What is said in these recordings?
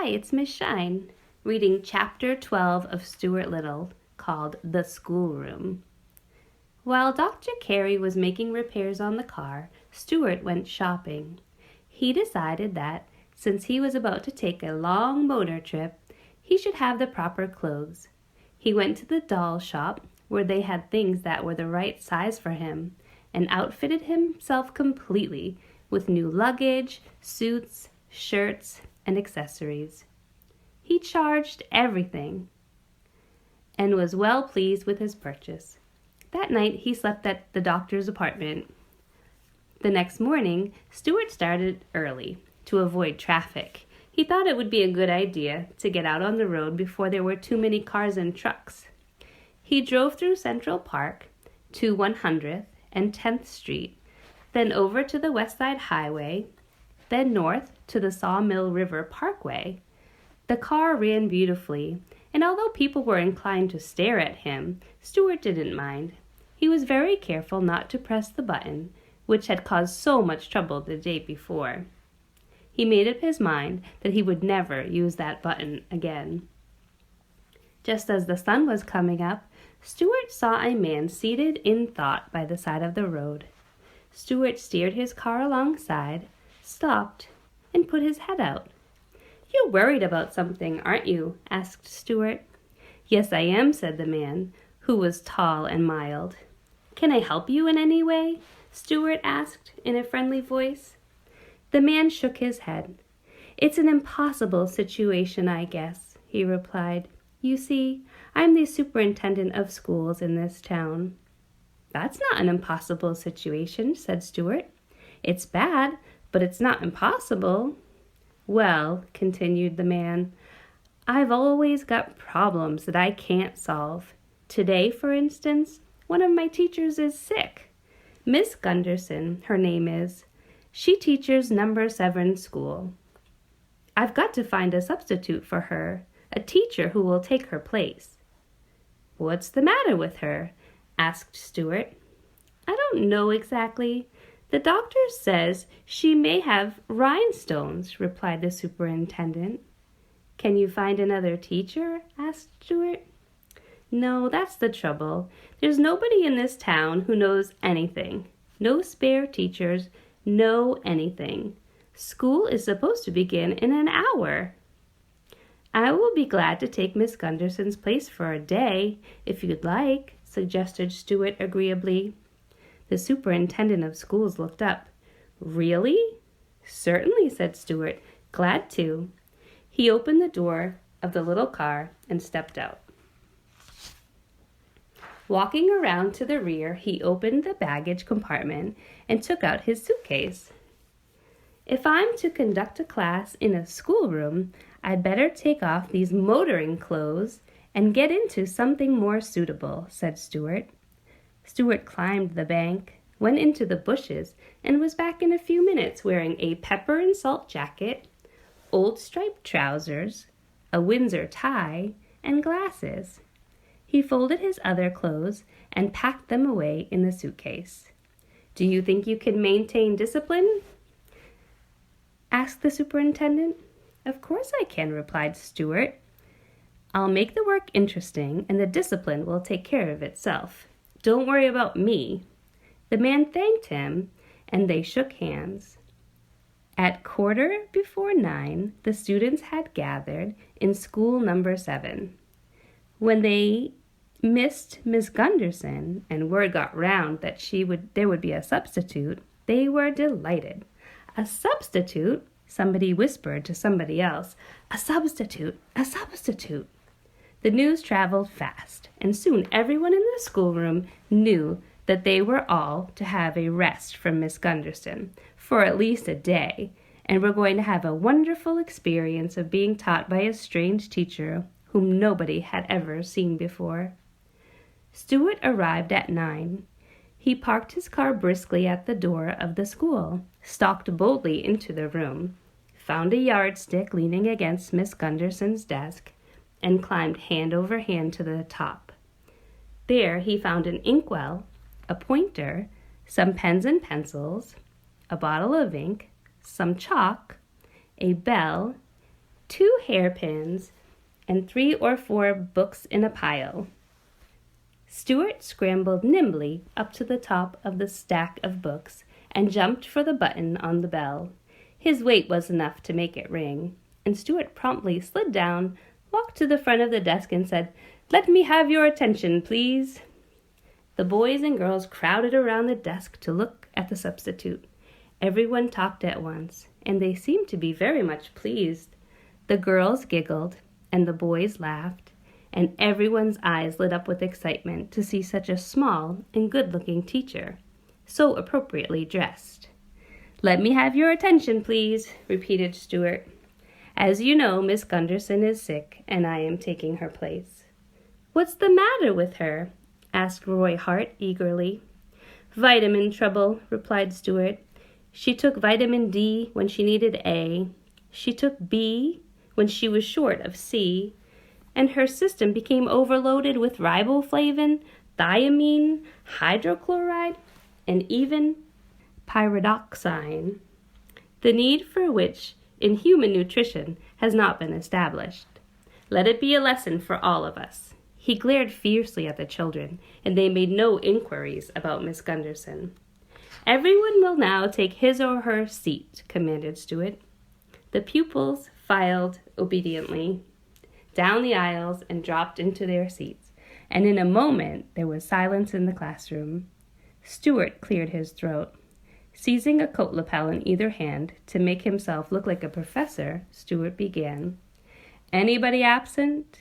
Hi, it's Miss Shine, reading Chapter 12 of Stuart Little, called The Schoolroom. While Dr. Carey was making repairs on the car, Stuart went shopping. He decided that, since he was about to take a long motor trip, he should have the proper clothes. He went to the doll shop, where they had things that were the right size for him, and outfitted himself completely with new luggage, suits, shirts, and accessories. He charged everything and was well pleased with his purchase. That night he slept at the doctor's apartment. The next morning, Stuart started early to avoid traffic. He thought it would be a good idea to get out on the road before there were too many cars and trucks. He drove through Central Park to 100th and 10th Street, then over to the West Side Highway, then north to the Sawmill River Parkway. The car ran beautifully, and although people were inclined to stare at him, Stuart didn't mind. He was very careful not to press the button, which had caused so much trouble the day before. He made up his mind that he would never use that button again. Just as the sun was coming up, Stuart saw a man seated in thought by the side of the road. Stuart steered his car alongside, stopped, and put his head out. "You're worried about something, aren't you?" asked Stuart. "Yes, I am," said the man, who was tall and mild. "Can I help you in any way?" Stuart asked in a friendly voice. The man shook his head. "It's an impossible situation, I guess," he replied. "You see, I'm the superintendent of schools in this town." "That's not an impossible situation," said Stuart. "It's bad, but it's not impossible." "Well," continued the man, "I've always got problems that I can't solve. Today, for instance, one of my teachers is sick. Miss Gunderson, her name is. She teaches number 7 school. I've got to find a substitute for her, a teacher who will take her place." "What's the matter with her?" asked Stuart. "I don't know exactly. The doctor says she may have rhinestones," replied the superintendent. "Can you find another teacher?" asked Stuart. "No, that's the trouble. There's nobody in this town who knows anything. No spare teachers, no anything. School is supposed to begin in an hour." "I will be glad to take Miss Gunderson's place for a day, if you'd like," suggested Stuart agreeably. The superintendent of schools looked up. "Really?" "Certainly," said Stuart. "Glad to." He opened the door of the little car and stepped out. Walking around to the rear, he opened the baggage compartment and took out his suitcase. "If I'm to conduct a class in a schoolroom, I'd better take off these motoring clothes and get into something more suitable," said Stuart. Stuart climbed the bank, went into the bushes, and was back in a few minutes wearing a pepper and salt jacket, old striped trousers, a Windsor tie, and glasses. He folded his other clothes and packed them away in the suitcase. "Do you think you can maintain discipline?" asked the superintendent. "Of course I can," replied Stuart. "I'll make the work interesting, and the discipline will take care of itself. Don't worry about me." The man thanked him, and they shook hands. At 9:15, the students had gathered in school number 7. When they missed Miss Gunderson and word got round that there would be a substitute, they were delighted. "A substitute?" somebody whispered to somebody else. "A substitute! A substitute!" The news traveled fast, and soon everyone in the schoolroom knew that they were all to have a rest from Miss Gunderson for at least a day, and were going to have a wonderful experience of being taught by a strange teacher whom nobody had ever seen before. Stuart arrived at 9. He parked his car briskly at the door of the school, stalked boldly into the room, found a yardstick leaning against Miss Gunderson's desk, and climbed hand over hand to the top. There he found an inkwell, a pointer, some pens and pencils, a bottle of ink, some chalk, a bell, 2 hairpins, and 3 or 4 books in a pile. Stuart scrambled nimbly up to the top of the stack of books and jumped for the button on the bell. His weight was enough to make it ring, and Stuart promptly slid down, walked to the front of the desk, and said, "Let me have your attention, please." The boys and girls crowded around the desk to look at the substitute. Everyone talked at once, and they seemed to be very much pleased. The girls giggled, and the boys laughed, and everyone's eyes lit up with excitement to see such a small and good-looking teacher, so appropriately dressed. "Let me have your attention, please," repeated Stuart. "As you know, Miss Gunderson is sick, and I am taking her place." "What's the matter with her?" asked Roy Hart eagerly. "Vitamin trouble," replied Stuart. "She took vitamin D when she needed A. She took B when she was short of C. And her system became overloaded with riboflavin, thiamine, hydrochloride, and even pyridoxine, the need for which in human nutrition has not been established. Let it be a lesson for all of us." He glared fiercely at the children, and they made no inquiries about Miss Gunderson. "Everyone will now take his or her seat," commanded Stuart. The pupils filed obediently down the aisles and dropped into their seats, and in a moment there was silence in the classroom. Stuart cleared his throat. Seizing a coat lapel in either hand to make himself look like a professor, Stuart began. "Anybody absent?"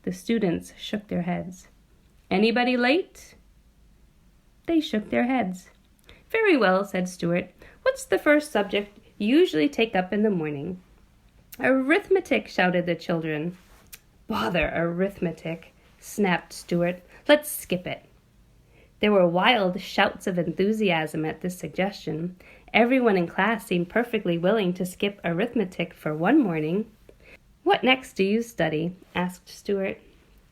The students shook their heads. "Anybody late?" They shook their heads. "Very well," said Stuart. "What's the first subject you usually take up in the morning?" "Arithmetic," shouted the children. "Bother arithmetic," snapped Stuart. "Let's skip it." There were wild shouts of enthusiasm at this suggestion. Everyone in class seemed perfectly willing to skip arithmetic for one morning. "What next do you study?" asked Stuart.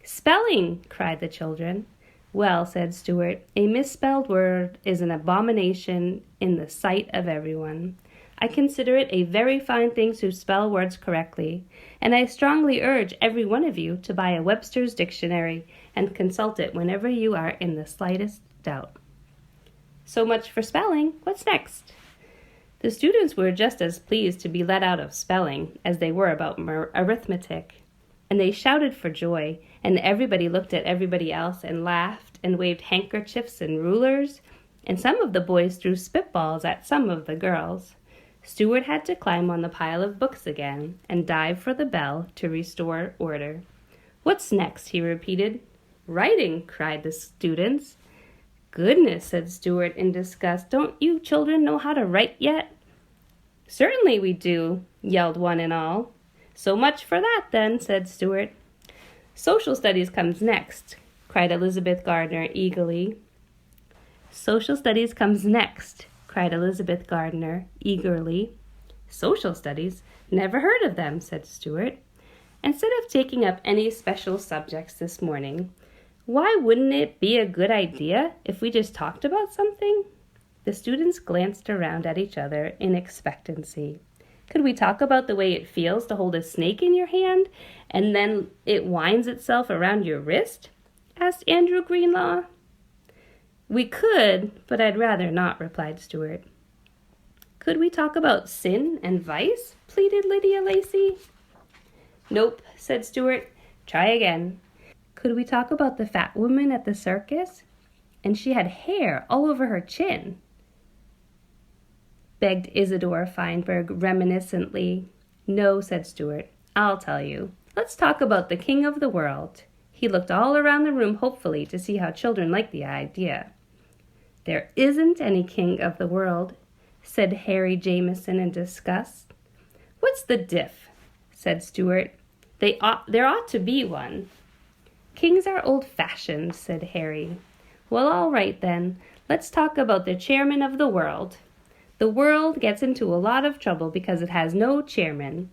"Spelling," cried the children. "Well," said Stuart, "a misspelled word is an abomination in the sight of everyone. I consider it a very fine thing to spell words correctly, and I strongly urge every one of you to buy a Webster's Dictionary and consult it whenever you are in the slightest doubt." "So much for spelling. What's next?" The students were just as pleased to be let out of spelling as they were about arithmetic, and they shouted for joy, and everybody looked at everybody else and laughed and waved handkerchiefs and rulers, and some of the boys threw spitballs at some of the girls. Stuart had to climb on the pile of books again and dive for the bell to restore order. "What's next?" he repeated. "Writing," cried the students. "Goodness," said Stuart in disgust. "Don't you children know how to write yet?" "Certainly we do," yelled one and all. "So much for that, then," said Stuart. "Social studies comes next," cried Elizabeth Gardner eagerly. "Social studies comes next," cried Elizabeth Gardner eagerly. "Social studies? Never heard of them," said Stuart. "Instead of taking up any special subjects this morning, why wouldn't it be a good idea if we just talked about something?" The students glanced around at each other in expectancy. "Could we talk about the way it feels to hold a snake in your hand and then it winds itself around your wrist?" asked Andrew Greenlaw. "We could, but I'd rather not," replied Stuart. "Could we talk about sin and vice?" pleaded Lydia Lacey. "Nope," said Stuart. "Try again." "Could we talk about the fat woman at the circus? And she had hair all over her chin," begged Isadore Feinberg reminiscently. "No," said Stuart. "I'll tell you. Let's talk about the king of the world." He looked all around the room hopefully to see how children liked the idea. "There isn't any king of the world," said Harry Jamieson in disgust. "What's the diff?" said Stuart. There ought to be one." "Kings are old-fashioned," said Harry. "Well, all right then. Let's talk about the chairman of the world. The world gets into a lot of trouble because it has no chairman.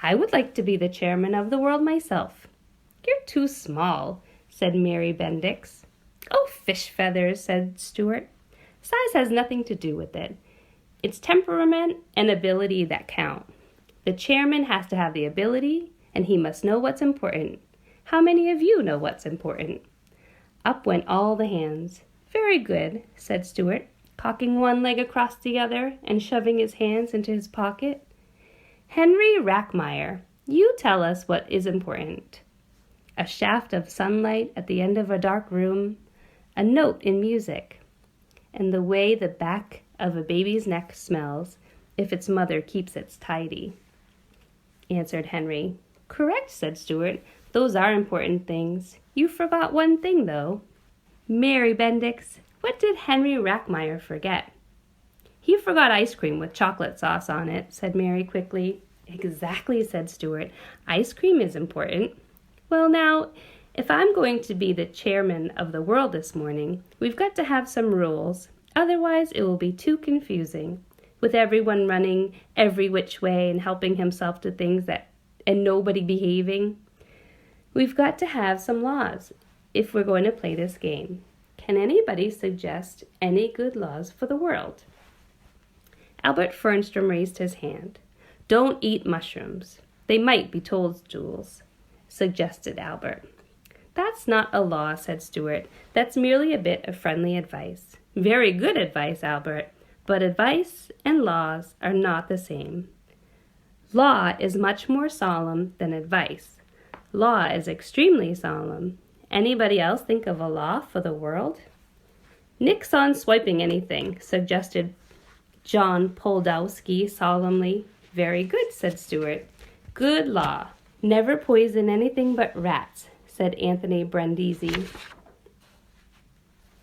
I would like to be the chairman of the world myself." "You're too small," said Mary Bendix. "Oh, fish feathers," said Stuart. "Size has nothing to do with it. It's temperament and ability that count. The chairman has to have the ability, and he must know what's important. How many of you know what's important?" Up went all the hands. "Very good," said Stuart, cocking one leg across the other and shoving his hands into his pocket. "Henry Rackmeyer, you tell us what is important." A shaft of sunlight at the end of a dark room, a note in music, and the way the back of a baby's neck smells if its mother keeps it tidy, answered Henry. "Correct," said Stuart. "Those are important things. You forgot one thing, though." "Mary Bendix, what did Henry Rackmeyer forget?" "He forgot ice cream with chocolate sauce on it," said Mary quickly. "Exactly," said Stuart. "Ice cream is important. Well, now, if I'm going to be the chairman of the world this morning, we've got to have some rules. Otherwise, it will be too confusing, with everyone running every which way and helping himself to things and nobody behaving. We've got to have some laws if we're going to play this game. Can anybody suggest any good laws for the world?" Albert Fernstrom raised his hand. "Don't eat mushrooms. They might be toadstools," suggested Albert. "That's not a law," said Stuart. "That's merely a bit of friendly advice." "Very good advice, Albert, but advice and laws are not the same. Law is much more solemn than advice. Law is extremely solemn. Anybody else think of a law for the world?" "Nix on swiping anything," suggested John Poldowski solemnly. "Very good," said Stuart. "Good law. Never poison anything but rats," said Anthony Brindisi.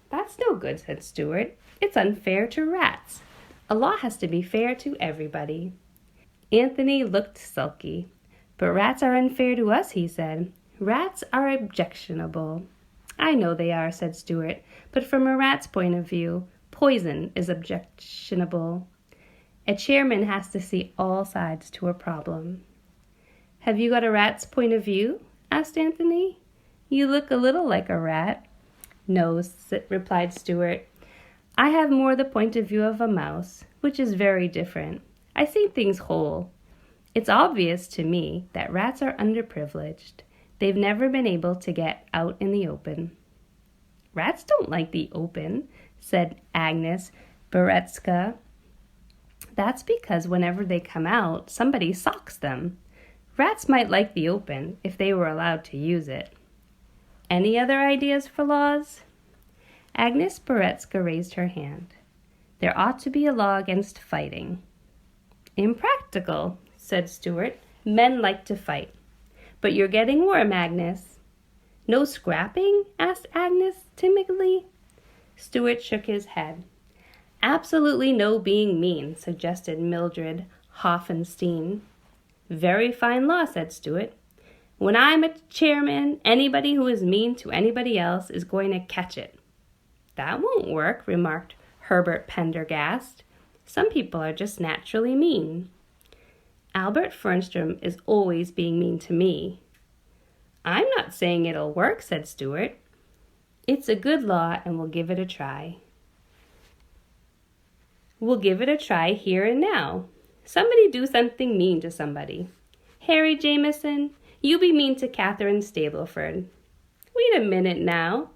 "That's no good," said Stuart. "It's unfair to rats. A law has to be fair to everybody." Anthony looked sulky. "But rats are unfair to us," he said. "Rats are objectionable." "I know they are," said Stuart, "but from a rat's point of view, poison is objectionable. A chairman has to see all sides to a problem." "Have you got a rat's point of view?" asked Anthony. "You look a little like a rat." "No," replied Stuart. "I have more the point of view of a mouse, which is very different. I see things whole. It's obvious to me that rats are underprivileged. They've never been able to get out in the open." "Rats don't like the open," said Agnes Beretska. "That's because whenever they come out, somebody socks them. Rats might like the open if they were allowed to use it." "Any other ideas for laws?" Agnes Beretska raised her hand. "There ought to be a law against fighting." "Impractical," said Stuart. "Men like to fight." "But you're getting warm, Agnes." "No scrapping?" asked Agnes timidly. Stuart shook his head. "Absolutely no being mean," suggested Mildred Hoffenstein. "Very fine law," said Stuart. "When I'm a chairman, anybody who is mean to anybody else is going to catch it." "That won't work," remarked Herbert Pendergast. "Some people are just naturally mean." "Albert Fernstrom is always being mean to me." "I'm not saying it'll work," said Stuart. "It's a good law, and we'll give it a try." "We'll give it a try here and now. Somebody do something mean to somebody. Harry Jameson, you be mean to Catherine Stableford." "Wait a minute now.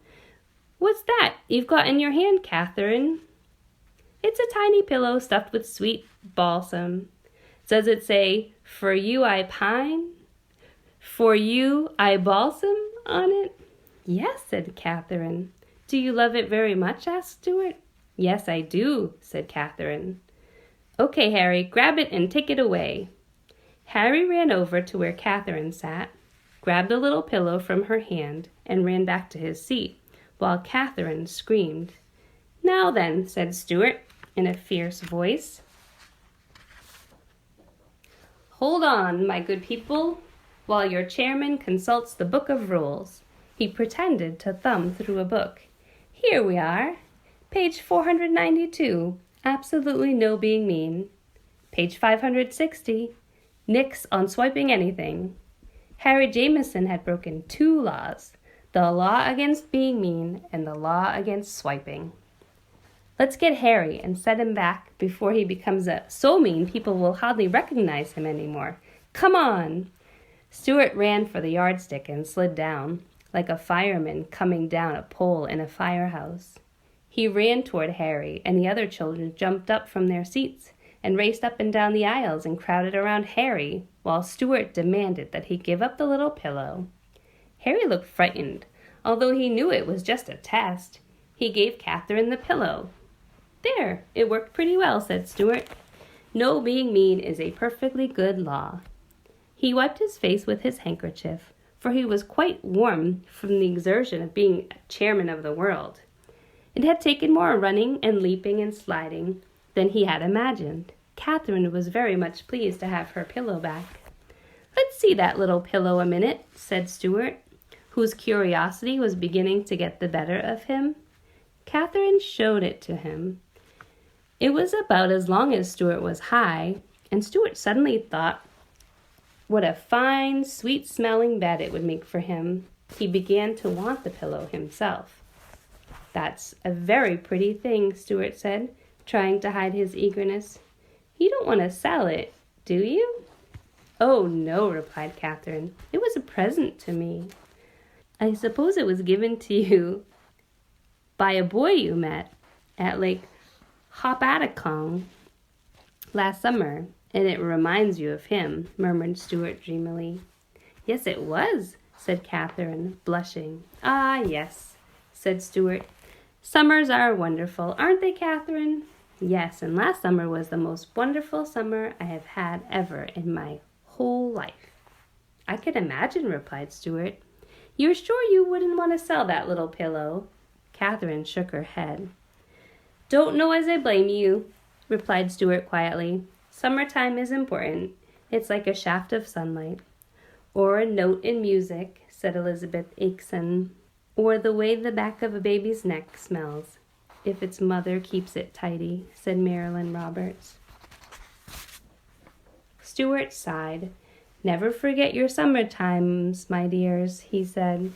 What's that you've got in your hand, Catherine?" "It's a tiny pillow stuffed with sweet balsam. Does it say, 'For you I pine, for you I balsam' on it?" "Yes," said Catherine. "Do you love it very much?" asked Stuart. "Yes, I do," said Catherine. "Okay, Harry, grab it and take it away." Harry ran over to where Catherine sat, grabbed a little pillow from her hand, and ran back to his seat, while Catherine screamed. "Now then," said Stuart in a fierce voice. "Hold on, my good people, while your chairman consults the book of rules." He pretended to thumb through a book. "Here we are. Page 492, absolutely no being mean. Page 560, nix on swiping anything." Harry Jameson had broken 2 laws, the law against being mean and the law against swiping. Let's get Harry and set him back before he becomes so mean people will hardly recognize him anymore. Come on!" Stuart ran for the yardstick and slid down, like a fireman coming down a pole in a firehouse. He ran toward Harry, and the other children jumped up from their seats and raced up and down the aisles and crowded around Harry, while Stuart demanded that he give up the little pillow. Harry looked frightened, although he knew it was just a test. He gave Catherine the pillow. "There, it worked pretty well," said Stuart. "No being mean is a perfectly good law." He wiped his face with his handkerchief, for he was quite warm from the exertion of being chairman of the world. It had taken more running and leaping and sliding than he had imagined. Catherine was very much pleased to have her pillow back. "Let's see that little pillow a minute," said Stuart, whose curiosity was beginning to get the better of him. Catherine showed it to him. It was about as long as Stuart was high, and Stuart suddenly thought what a fine, sweet-smelling bed it would make for him. He began to want the pillow himself. "That's a very pretty thing," Stuart said, trying to hide his eagerness. "You don't want to sell it, do you?" "Oh, no," replied Catherine. "It was a present to me. I suppose it was given to you by a boy you met at Lake Hopatcong last summer, and it reminds you of him," murmured Stuart dreamily. "Yes, it was," said Catherine, blushing. "Ah, yes," said Stuart. "Summers are wonderful, aren't they, Catherine?" "Yes, and last summer was the most wonderful summer I have had ever in my whole life." "I can imagine," replied Stuart. "You're sure you wouldn't want to sell that little pillow?" Catherine shook her head. "Don't know as I blame you," replied Stuart quietly. "Summertime is important. It's like a shaft of sunlight." "Or a note in music," said Elizabeth Aikson. "Or the way the back of a baby's neck smells, if its mother keeps it tidy," said Marilyn Roberts. Stuart sighed. "Never forget your summer times, my dears," he said.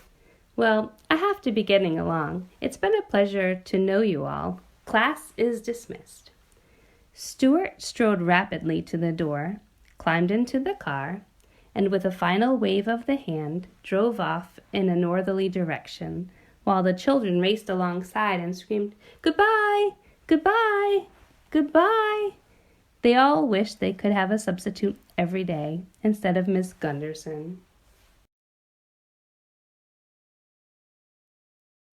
"Well, I have to be getting along. It's been a pleasure to know you all. Class is dismissed." Stuart strode rapidly to the door, climbed into the car, and with a final wave of the hand, drove off in a northerly direction, while the children raced alongside and screamed, "Goodbye! Goodbye! Goodbye!" They all wished they could have a substitute every day instead of Miss Gunderson.